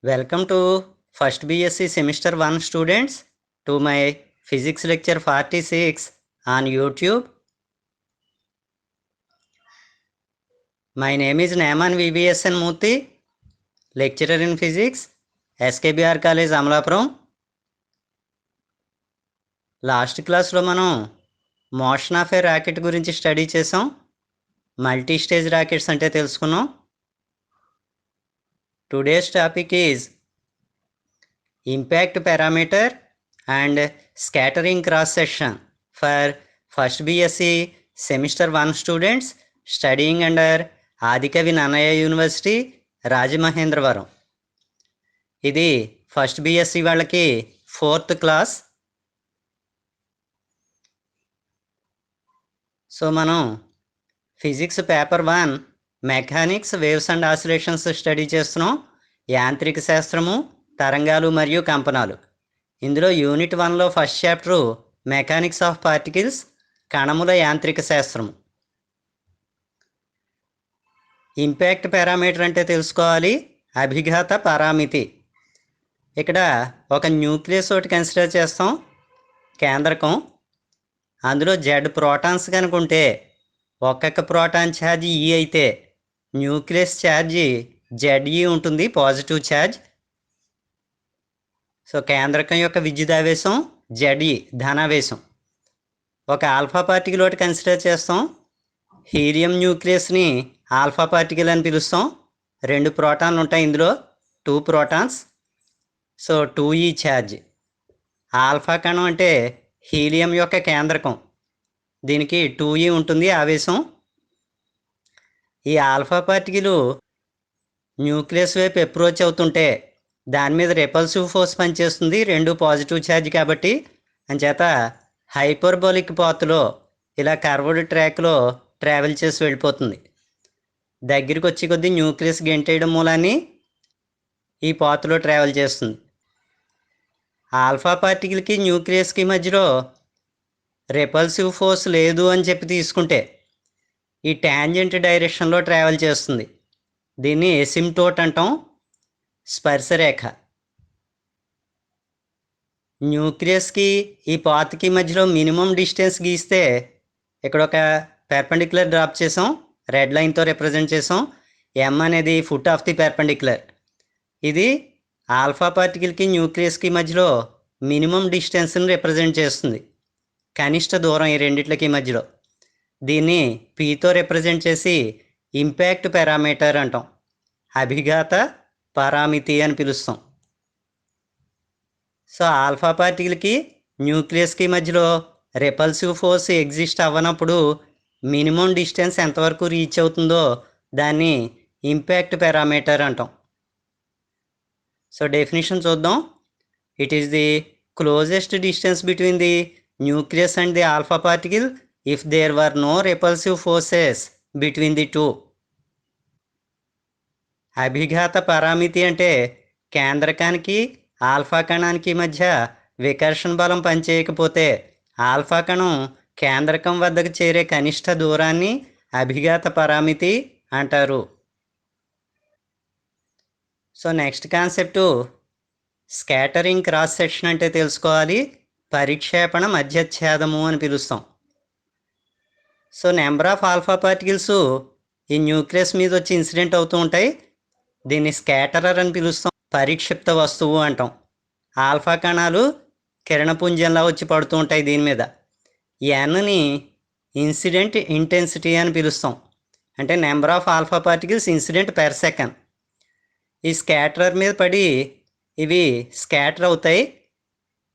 Welcome to first BSc semester 1 students to my physics lecture 46 on YouTube. My name is Naman VBSN Murthy, lecturer in physics, SKBR College Amalapuram. Last క్లాస్లో మనం motion of A racket గురించి study చేసాం. Multi stage rackets అంటే తెలుసుకున్నాం. Today's topic is impact parameter and scattering cross section for first BSc semester 1 students studying under Adikavi Nannaya University, Rajamahendravaram. ఇది first BSc వాళ్ళకి 4th class. So మనం physics paper 1 mechanics waves and oscillations study చేస్తున్నాం. యాంత్రిక శాస్త్రము, తరంగాలు మరియు కంపనాలు. ఇందులో యూనిట్ 1లో first chapter mechanics of particles, కణముల యాంత్రిక శాస్త్రము. ఇంపాక్ట్ పారామీటర్ అంటే తెలుసుకోవాలి. అభిఘాత పరామితి. ఇక్కడ ఒక న్యూక్లియస్ ఒకటి కన్సిడర్ చేస్తాం, కేంద్రకం. అందులో జెడ్ ప్రోటాన్స్ కనుకుంటే ఒక్కొక్క ప్రోటాన్ ఛార్జ్ ఈ అయితే న్యూక్లియస్ ఛార్జీ జెడ్ఈ ఉంటుంది, పాజిటివ్ ఛార్జ్. సో కేంద్రకం యొక్క విద్యుదావేశం జెడ్ఈ, ధనావేశం. ఒక ఆల్ఫా పార్టికల్ ఒకటి కన్సిడర్ చేస్తాం. హీలియం న్యూక్లియస్ని ఆల్ఫా పార్టికల్ అని పిలుస్తాం. 2 ప్రోటాన్లు ఉంటాయి ఇందులో, 2 protons. So 2e charge. Alpha కణం అంటే హీలియం యొక్క కేంద్రకం, దీనికి 2e ఉంటుంది ఆవేశం. ఈ ఆల్ఫా పార్టికల్ న్యూక్లియస్ వైపు అప్రోచ్ అవుతుంటే దాని మీద రెపల్సివ్ ఫోర్స్ పనిచేస్తుంది, 2 పాజిటివ్ ఛార్జ్ కాబట్టి. అంచేత హైపర్బోలిక్ పాత్లో ఇలా కర్వ్డ్ ట్రాక్లో ట్రావెల్ చేసి వెళ్ళిపోతుంది. దగ్గరికి వచ్చి కొద్దీ న్యూక్లియస్ గెంటేయడం మూలాన్ని ఈ పాత్లో ట్రావెల్ చేస్తుంది. ఆల్ఫా పార్టికల్కి న్యూక్లియస్కి మధ్యలో రెపల్సివ్ ఫోర్స్ లేదు అని చెప్పి తీసుకుంటే ఈ టాంజెంట్ డైరెక్షన్లో ట్రావెల్ చేస్తుంది. దీన్ని ఎసిమ్టోట్ అంటాం, స్పర్శరేఖ. న్యూక్లియస్కి ఈ పాత్కి మధ్యలో మినిమం డిస్టెన్స్ గీస్తే ఇక్కడ ఒక పెర్పెండిక్యులర్ డ్రాప్ చేసాం, రెడ్ లైన్తో రిప్రజెంట్ చేసాం. ఎం అనేది ఫుట్ ఆఫ్ ది పెర్పెండిక్యులర్. ఇది ఆల్ఫా పార్టికల్కి న్యూక్లియస్కి మధ్యలో మినిమం డిస్టెన్స్ని రిప్రజెంట్ చేస్తుంది, కనిష్ట దూరం ఈ రెండిట్లకి మధ్యలో. దీన్ని పీతో రిప్రజెంట్ చేసి ఇంపాక్ట్ పారామీటర్ అంటాం, అభిఘాత పరామితి అని పిలుస్తాం. సో ఆల్ఫా పార్టికల్కి న్యూక్లియస్కి మధ్యలో రెపల్సివ్ ఫోర్స్ ఎగ్జిస్ట్ అవ్వనప్పుడు మినిమం డిస్టెన్స్ ఎంతవరకు రీచ్ అవుతుందో దాన్ని ఇంపాక్ట్ పారామీటర్ అంటాం. సో డెఫినేషన్ చూద్దాం. It is the closest distance between the nucleus and the alpha particle if there were no repulsive forces between the two. అభిఘాత పరామితి అంటే కేంద్రకానికి alpha కణానికి మధ్య వికర్షణ బలం పనిచేయకపోతే ఆల్ఫా కణం కేంద్రకం వద్దకు చేరే కనిష్ట దూరాన్ని అభిఘాత పరామితి అంటారు. So next concept scattering cross section అంటే తెలుసుకోవాలి. పరిక్షేపణ మధ్యఛేదము అని పిలుస్తాం. So number of alpha particles ఈ న్యూక్లియస్ మీద వచ్చి ఇన్సిడెంట్ అవుతూ ఉంటాయి. దీన్ని స్కాటరర్ అని పిలుస్తాం, పరిక్షిప్త వస్తువు అంటాం. ఆల్ఫా కణాలు కిరణపుంజంలా వచ్చి పడుతూ ఉంటాయి దీని మీద. ఎన్ని ఇన్సిడెంట్ ఇంటెన్సిటీ అని పిలుస్తాం, అంటే number of alpha particles incident per second. ఈ స్కాటరర్ మీద పడి ఇవి స్కాటర్ అవుతాయి.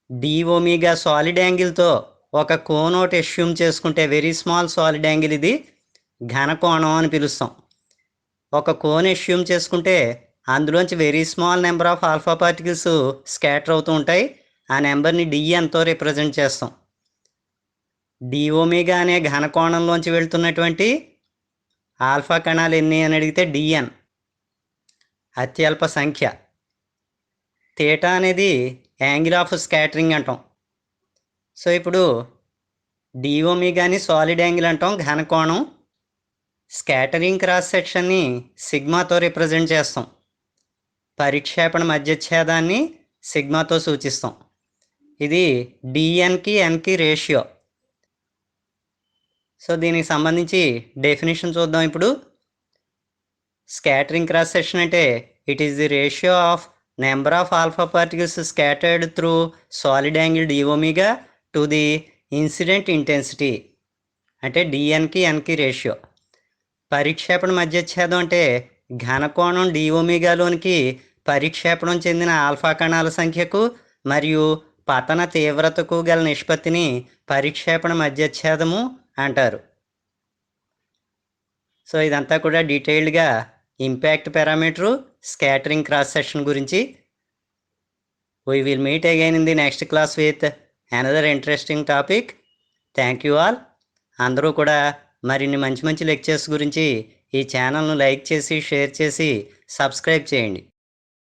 డి ఒమేగా సాలిడ్ యాంగిల్తో ఒక కోన్ ఒకటి అస్యూమ్ చేసుకుంటే, వెరీ స్మాల్ సాలిడ్ యాంగిల్, ఇది ఘన కోణం అని పిలుస్తాం. ఒక కోన్ అస్యూమ్ చేసుకుంటే అందులోంచి very small number of alpha particles scatter అవుతూ ఉంటాయి. ఆ నెంబర్ని డిఎన్తో రిప్రజెంట్ చేస్తాం. డి ఒమేగా అనే ఘన కోణంలోంచి వెళ్తున్నటువంటి ఆల్ఫా కణాలు ఎన్ని అని అడిగితే డిఎన్, అత్యల్ప సంఖ్య. థీటా అనేది యాంగిల్ ఆఫ్ స్కాటరింగ్ అంటాం. సో ఇప్పుడు డి ఒమేగాని సాలిడ్ యాంగిల్ అంటాం, ఘన కోణం. స్కాటరింగ్ క్రాస్ సెక్షన్ని సిగ్మాతో రిప్రజెంట్ చేస్తాం. పరిక్షేపణ మధ్యచ్ఛేదాన్ని సిగ్మాతో సూచిస్తాం. ఇది డిఎన్కి ఎన్కి రేషియో. సో దీనికి సంబంధించి డెఫినేషన్ చూద్దాం ఇప్పుడు. స్కాటరింగ్ క్రాస్ సెక్షన్ అంటే it is the ratio of number of alpha particles scattered through solid angle d omega to the incident intensity, అంటే డిఎన్కి ఎన్కి రేషియో. పరిక్షేపణ మధ్యచ్ఛేదం అంటే ఘనకోణం డి ఒమేగాలోనికి పరిక్షేపణం చెందిన ఆల్ఫా కణాల సంఖ్యకు మరియు పతన తీవ్రతకు గల నిష్పత్తిని పరిక్షేపణ మధ్యచ్ఛేదము అంటారు. సో ఇదంతా కూడా డీటెయిల్డ్గా impact parameter, scattering cross section గురించి. We will meet again in the next class with another interesting topic. Thank you all. అందరూ కూడా మరిన్ని మంచి మంచి లెక్చర్స్ గురించి ఈ ఛానల్ను లైక్ చేసి, షేర్ చేసి, సబ్స్క్రైబ్ చేయండి.